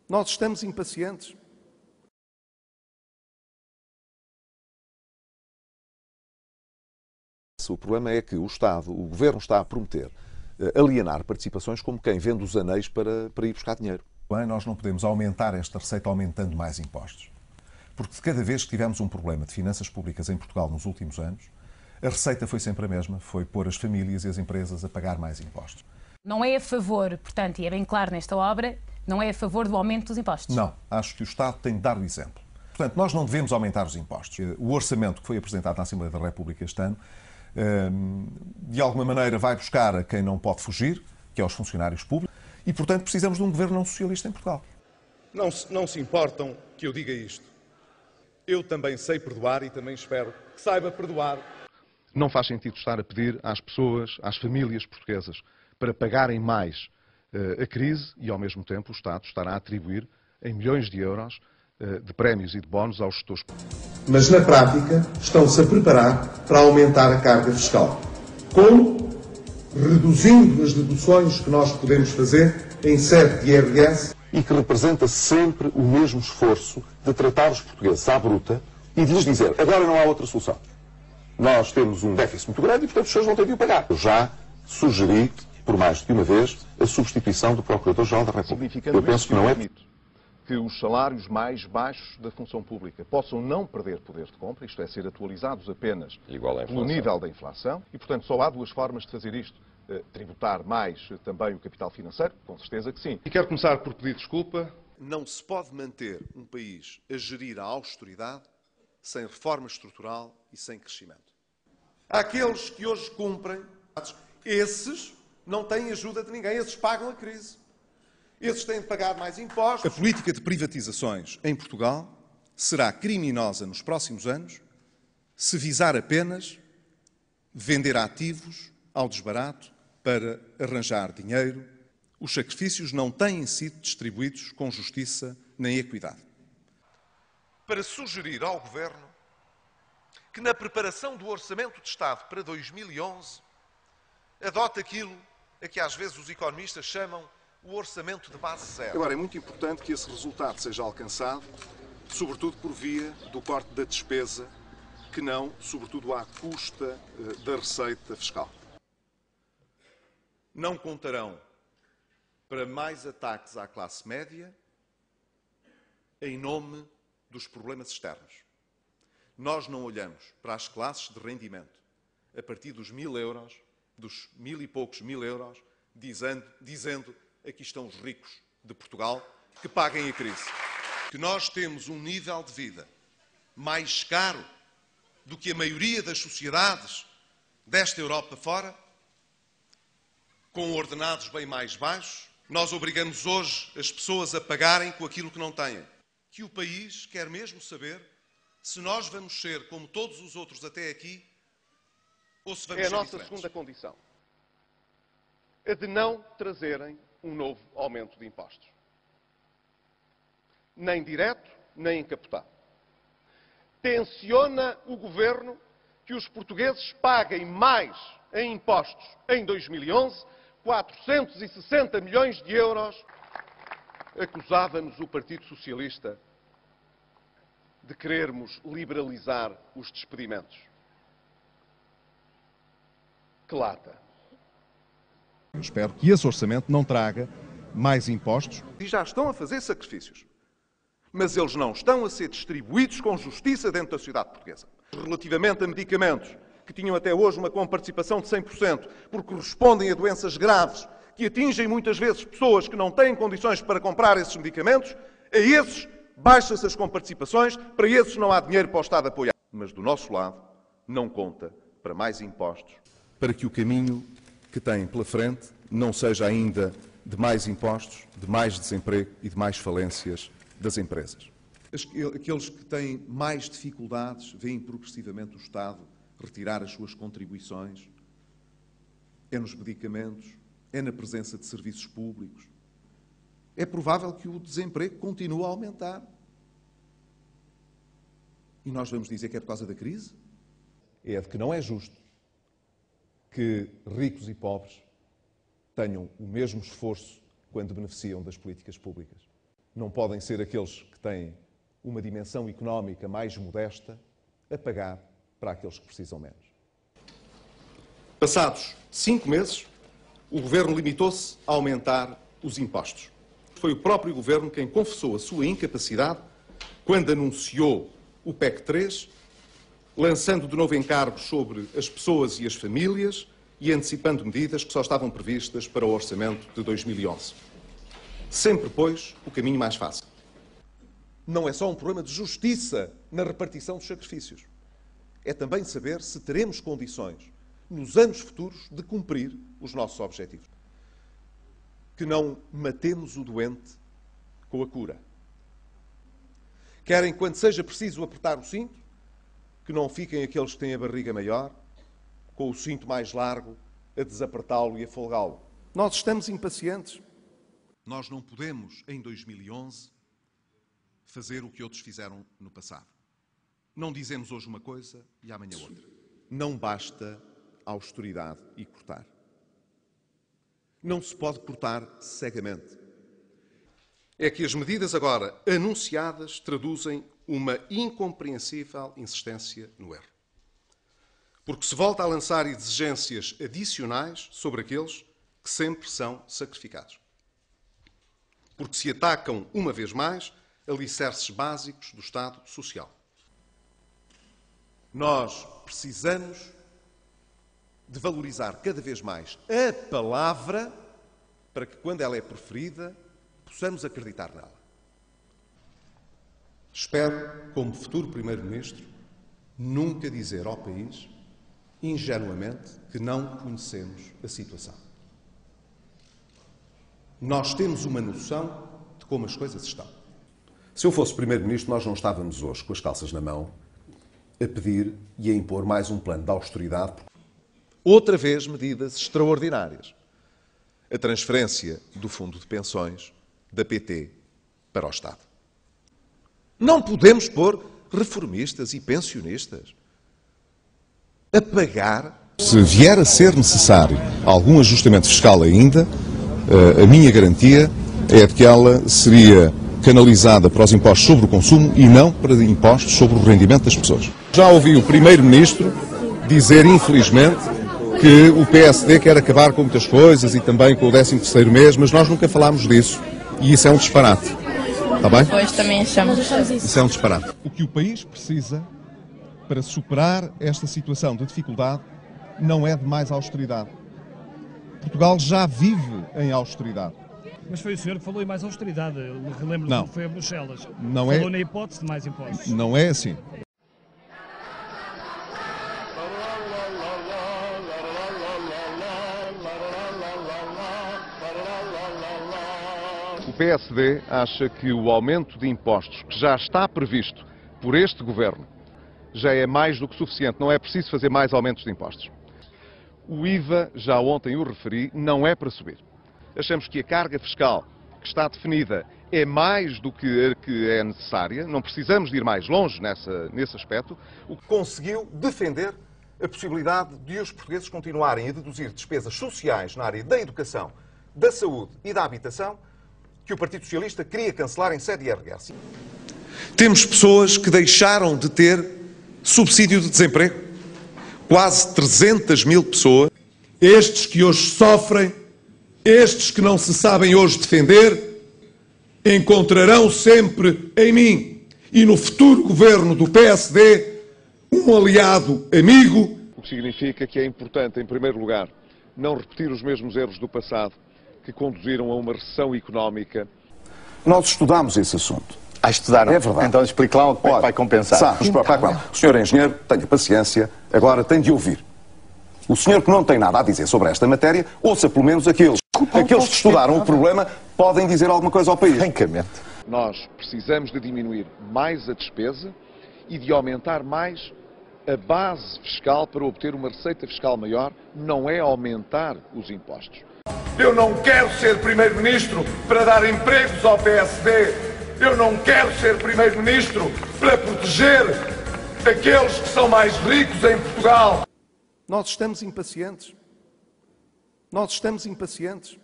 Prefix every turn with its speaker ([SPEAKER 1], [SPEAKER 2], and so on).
[SPEAKER 1] Nós estamos impacientes.
[SPEAKER 2] O problema é que o Estado, o Governo está a prometer alienar participações como quem vende os anéis para ir buscar dinheiro.
[SPEAKER 3] Nós não podemos aumentar esta receita aumentando mais impostos. Porque de cada vez que tivemos um problema de finanças públicas em Portugal nos últimos anos, a receita foi sempre a mesma, foi pôr as famílias e as empresas a pagar mais impostos.
[SPEAKER 4] Não é a favor, portanto, e é bem claro nesta obra, não é a favor do aumento dos impostos?
[SPEAKER 3] Não, acho que o Estado tem de dar o exemplo. Portanto, nós não devemos aumentar os impostos. O orçamento que foi apresentado na Assembleia da República este ano, de alguma maneira vai buscar a quem não pode fugir, que é os funcionários públicos, e, portanto, precisamos de um governo não socialista em Portugal.
[SPEAKER 1] Não se importam que eu diga isto. Eu também sei perdoar e também espero que saiba perdoar.
[SPEAKER 5] Não faz sentido estar a pedir às pessoas, às famílias portuguesas, para pagarem mais a crise e, ao mesmo tempo, o Estado estará a atribuir em milhões de euros de prémios e de bónus aos gestores.
[SPEAKER 6] Mas, na prática, estão-se a preparar para aumentar a carga fiscal. Como? Reduzindo as deduções que nós podemos fazer em sede de IRS.
[SPEAKER 2] E que representa sempre o mesmo esforço de tratar os portugueses à bruta e de lhes dizer, agora não há outra solução. Nós temos um déficit muito grande e, portanto, as pessoas vão ter de o pagar. Eu já sugeri, por mais do que uma vez, a substituição do Procurador-Geral da República. Eu penso que não é...
[SPEAKER 5] Que os salários mais baixos da função pública possam não perder poder de compra, isto é, ser atualizados apenas pelo nível da inflação, e, portanto, só há duas formas de fazer isto. Tributar mais também o capital financeiro, com certeza que sim. E quero começar por pedir desculpa.
[SPEAKER 1] Não se pode manter um país a gerir a austeridade sem reforma estrutural e sem crescimento. Aqueles que hoje cumprem, esses não têm ajuda de ninguém, esses pagam a crise. Esses têm de pagar mais impostos. A política de privatizações em Portugal será criminosa nos próximos anos se visar apenas vender ativos ao desbarato para arranjar dinheiro. Os sacrifícios não têm sido distribuídos com justiça nem equidade. Para sugerir ao Governo que na preparação do Orçamento de Estado para 2011 adote aquilo a que às vezes os economistas chamam o orçamento de base zero. Agora, é muito importante que esse resultado seja alcançado, sobretudo por via do corte da despesa, que não, sobretudo, à custa da receita fiscal. Não contarão para mais ataques à classe média em nome dos problemas externos. Nós não olhamos para as classes de rendimento a partir dos 1.000 euros, dos 1.000 e poucos mil euros, dizendo aqui estão os ricos de Portugal que paguem a crise. Que nós temos um nível de vida mais caro do que a maioria das sociedades desta Europa fora, com ordenados bem mais baixos. Nós obrigamos hoje as pessoas a pagarem com aquilo que não têm. Que o país quer mesmo saber se nós vamos ser como todos os outros até aqui ou se vamos ser diferentes. É a nossa segunda condição. A de não trazerem um novo aumento de impostos. Nem direto, nem encapotado. Tenciona o Governo que os portugueses paguem mais em impostos em 2011, 460 milhões de euros. Acusava-nos o Partido Socialista de querermos liberalizar os despedimentos. Que lata!
[SPEAKER 5] Eu espero que esse orçamento não traga mais impostos.
[SPEAKER 1] E já estão a fazer sacrifícios. Mas eles não estão a ser distribuídos com justiça dentro da sociedade portuguesa. Relativamente a medicamentos que tinham até hoje uma comparticipação de 100%, porque correspondem a doenças graves que atingem muitas vezes pessoas que não têm condições para comprar esses medicamentos, a esses baixa-se as comparticipações, para esses não há dinheiro para o Estado apoiar. Mas do nosso lado, não conta para mais impostos, para que o caminho que têm pela frente não seja ainda de mais impostos, de mais desemprego e de mais falências das empresas. Aqueles que têm mais dificuldades veem progressivamente o Estado retirar as suas contribuições. É nos medicamentos, é na presença de serviços públicos. É provável que o desemprego continue a aumentar. E nós vamos dizer que é por causa da crise?
[SPEAKER 3] É de que não é justo que ricos e pobres tenham o mesmo esforço quando beneficiam das políticas públicas. não podem ser aqueles que têm uma dimensão económica mais modesta a pagar para aqueles que precisam menos.
[SPEAKER 1] Passados 5 meses, o Governo limitou-se a aumentar os impostos. Foi o próprio Governo quem confessou a sua incapacidade quando anunciou o PEC 3, lançando de novo encargos sobre as pessoas e as famílias e antecipando medidas que só estavam previstas para o orçamento de 2011. Sempre, pois, o caminho mais fácil. Não é só um problema de justiça na repartição dos sacrifícios. É também saber se teremos condições, nos anos futuros, de cumprir os nossos objetivos. Que não matemos o doente com a cura. Querem, quando seja preciso apertar o cinto, que não fiquem aqueles que têm a barriga maior, com o cinto mais largo, a desapertá-lo e a folgá-lo. Nós estamos impacientes. Nós não podemos, em 2011, fazer o que outros fizeram no passado. Não dizemos hoje uma coisa e amanhã outra. Não basta austeridade e cortar. Não se pode cortar cegamente. É que as medidas agora anunciadas traduzem uma incompreensível insistência no erro. Porque se volta a lançar exigências adicionais sobre aqueles que sempre são sacrificados. Porque se atacam, uma vez mais, alicerces básicos do Estado Social. Nós precisamos de valorizar cada vez mais a palavra para que, quando ela é proferida, possamos acreditar nela. Espero, como futuro Primeiro-Ministro, nunca dizer ao país, ingenuamente, que não conhecemos a situação. Nós temos uma noção de como as coisas estão. Se eu fosse Primeiro-Ministro, nós não estávamos hoje com as calças na mão a pedir e a impor mais um plano de austeridade. Outra vez, medidas extraordinárias. A transferência do Fundo de Pensões da PT para o Estado. Não podemos pôr reformistas e pensionistas a pagar.
[SPEAKER 3] Se vier a ser necessário algum ajustamento fiscal ainda, a minha garantia é de que ela seria canalizada para os impostos sobre o consumo e não para impostos sobre o rendimento das pessoas. Já ouvi o Primeiro-Ministro dizer, infelizmente, que o PSD quer acabar com muitas coisas e também com o 13º mês, mas nós nunca falámos disso e isso é um disparate. Está bem?
[SPEAKER 7] Pois também achamos.
[SPEAKER 3] Isso é um disparate. O que o país precisa para superar esta situação de dificuldade não é de mais austeridade. Portugal já vive em austeridade.
[SPEAKER 8] Mas foi o senhor que falou em mais austeridade. Eu relembro
[SPEAKER 3] Não.
[SPEAKER 8] que foi a Bruxelas.
[SPEAKER 3] Não
[SPEAKER 8] falou
[SPEAKER 3] é...
[SPEAKER 8] na hipótese de mais impostos.
[SPEAKER 3] Não é assim.
[SPEAKER 5] O PSD acha que o aumento de impostos que já está previsto por este Governo já é mais do que suficiente. Não é preciso fazer mais aumentos de impostos. O IVA, já ontem o referi, não é para subir. Achamos que a carga fiscal que está definida é mais do que é necessária. Não precisamos de ir mais longe nesse aspecto.
[SPEAKER 1] O que conseguiu defender a possibilidade de os portugueses continuarem a deduzir despesas sociais na área da educação, da saúde e da habitação que o Partido Socialista queria cancelar em sede IRS. Temos pessoas que deixaram de ter subsídio de desemprego. Quase 300 mil pessoas. Estes que hoje sofrem, estes que não se sabem hoje defender, encontrarão sempre em mim e no futuro governo do PSD um aliado amigo.
[SPEAKER 5] O que significa que é importante, em primeiro lugar, não repetir os mesmos erros do passado que conduziram a uma recessão económica.
[SPEAKER 2] Nós estudámos esse assunto.
[SPEAKER 9] Estudaram.
[SPEAKER 2] É verdade.
[SPEAKER 9] Então explique lá como é que vai compensar.
[SPEAKER 2] Sabe, nos preocupar com ela. O senhor é engenheiro, tenha paciência, agora tem de ouvir. O senhor que não tem nada a dizer sobre esta matéria, ouça pelo menos aqueles que estudaram o problema, podem dizer alguma coisa ao país.
[SPEAKER 9] Francamente.
[SPEAKER 5] Nós precisamos de diminuir mais a despesa e de aumentar mais a base fiscal para obter uma receita fiscal maior, não é aumentar os impostos.
[SPEAKER 1] Eu não quero ser Primeiro-Ministro para dar empregos ao PSD. Eu não quero ser Primeiro-Ministro para proteger aqueles que são mais ricos em Portugal. Nós estamos impacientes. Nós estamos impacientes.